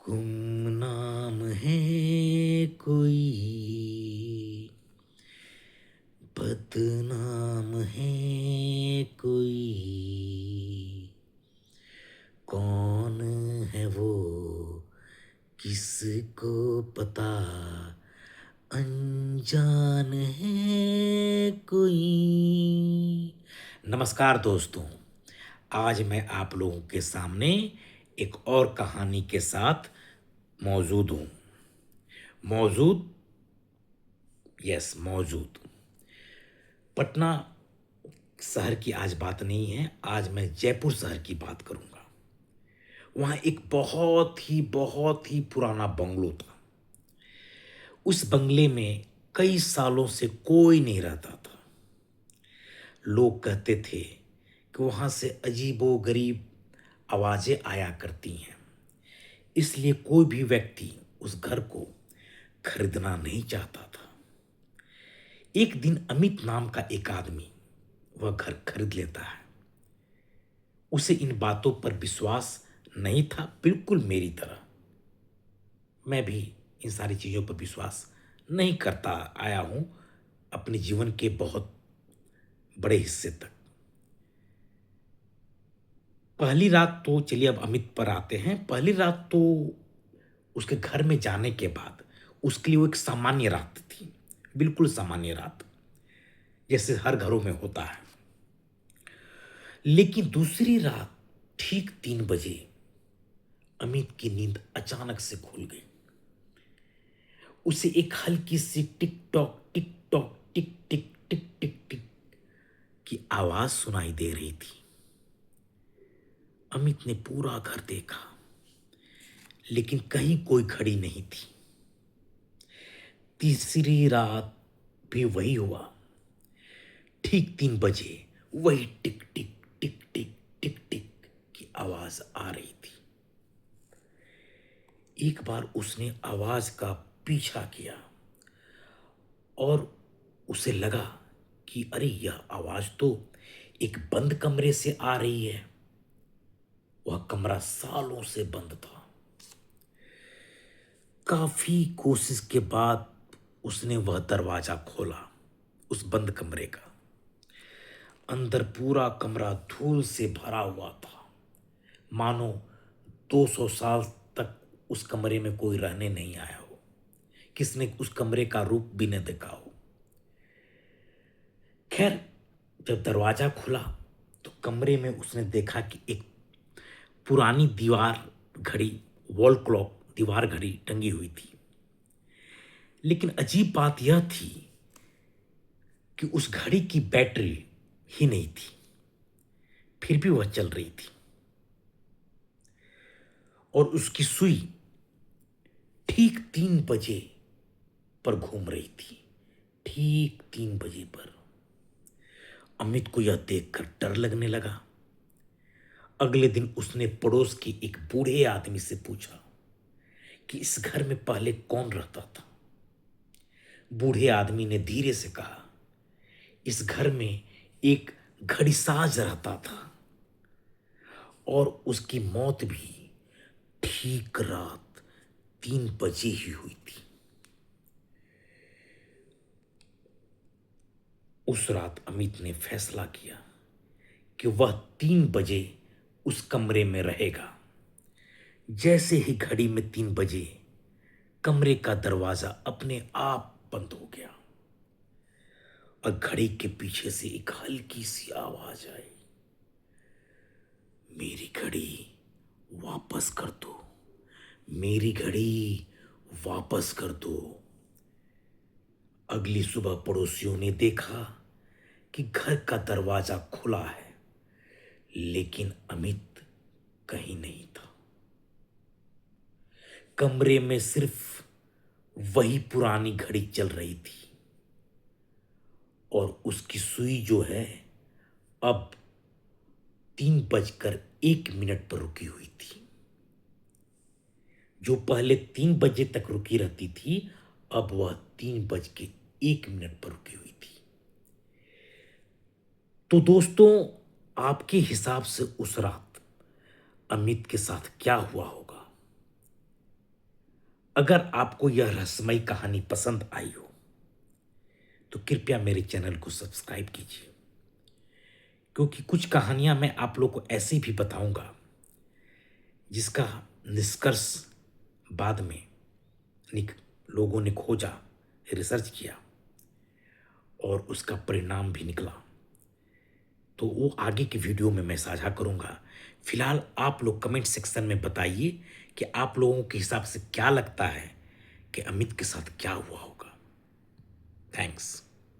गुमनाम है कोई, बदनाम है कोई, कौन है वो किसको पता, अनजान है कोई। नमस्कार दोस्तों, आज मैं आप लोगों के सामने एक और कहानी के साथ मौजूद हूँ। मौजूद, यस मौजूद। पटना शहर की आज बात नहीं है, आज मैं जयपुर शहर की बात करूंगा। वहाँ एक बहुत ही पुराना बंगलो था। उस बंगले में कई सालों से कोई नहीं रहता था। लोग कहते थे कि वहाँ से अजीबो गरीब आवाजें आया करती हैं, इसलिए कोई भी व्यक्ति उस घर को खरीदना नहीं चाहता था। एक दिन अमित नाम का एक आदमी वह घर खरीद लेता है। उसे इन बातों पर विश्वास नहीं था, बिल्कुल मेरी तरह। मैं भी इन सारी चीज़ों पर विश्वास नहीं करता आया हूँ अपने जीवन के बहुत बड़े हिस्से तक। पहली रात तो चलिए अब अमित पर आते हैं। पहली रात तो उसके घर में जाने के बाद उसके लिए वो एक सामान्य रात थी, बिल्कुल सामान्य रात, जैसे हर घरों में होता है। लेकिन दूसरी रात ठीक 3 बजे अमित की नींद अचानक से खुल गई। उसे एक हल्की सी tick tock tick tock tick टिक टिक टिक टिक की आवाज सुनाई दे रही थी। अमित ने पूरा घर देखा, लेकिन कहीं कोई घड़ी नहीं थी। तीसरी रात भी वही हुआ। ठीक 3 बजे वही टिक टिक टिक टिक टिक टिक की आवाज आ रही थी। एक बार उसने आवाज का पीछा किया और उसे लगा कि अरे यह आवाज तो एक बंद कमरे से आ रही है। वह कमरा सालों से बंद था। काफी कोशिश के बाद उसने वह दरवाजा खोला, उस बंद कमरे का। अंदर पूरा कमरा धूल से भरा हुआ था, मानो 200 साल तक उस कमरे में कोई रहने नहीं आया हो, किसने उस कमरे का रूप भी न देखा हो। खैर, जब दरवाजा खुला तो कमरे में उसने देखा कि एक पुरानी दीवार घड़ी, वॉल क्लॉक, दीवार घड़ी टंगी हुई थी। लेकिन अजीब बात यह थी कि उस घड़ी की बैटरी ही नहीं थी, फिर भी वह चल रही थी। और उसकी सुई ठीक 3 बजे पर घूम रही थी, ठीक 3 बजे पर। अमित को यह देखकर डर लगने लगा। अगले दिन उसने पड़ोस के एक बूढ़े आदमी से पूछा कि इस घर में पहले कौन रहता था। बूढ़े आदमी ने धीरे से कहा, इस घर में एक घड़ीसाज रहता था और उसकी मौत भी ठीक रात 3 बजे ही हुई थी। उस रात अमित ने फैसला किया कि वह 3 बजे उस कमरे में रहेगा। जैसे ही घड़ी में 3 बजे, कमरे का दरवाजा अपने आप बंद हो गया और घड़ी के पीछे से एक हल्की सी आवाज आई, मेरी घड़ी वापस कर दो, मेरी घड़ी वापस कर दो। अगली सुबह पड़ोसियों ने देखा कि घर का दरवाजा खुला है, लेकिन अमित कहीं नहीं था। कमरे में सिर्फ वही पुरानी घड़ी चल रही थी और उसकी सुई जो है अब 3 बजकर 1 मिनट पर रुकी हुई थी। जो पहले 3 बजे तक रुकी रहती थी, अब वह 3 बज के 1 मिनट पर रुकी हुई थी। तो दोस्तों, आपके हिसाब से उस रात अमित के साथ क्या हुआ होगा? अगर आपको यह रहस्यमयी कहानी पसंद आई हो तो कृपया मेरे चैनल को सब्सक्राइब कीजिए, क्योंकि कुछ कहानियां मैं आप लोग को ऐसी भी बताऊंगा जिसका निष्कर्ष बाद में लोगों ने खोजा, रिसर्च किया और उसका परिणाम भी निकला। तो वो आगे की वीडियो में मैं साझा करूंगा। फिलहाल आप लोग कमेंट सेक्शन में बताइए कि आप लोगों के हिसाब से क्या लगता है कि अमित के साथ क्या हुआ होगा। थैंक्स।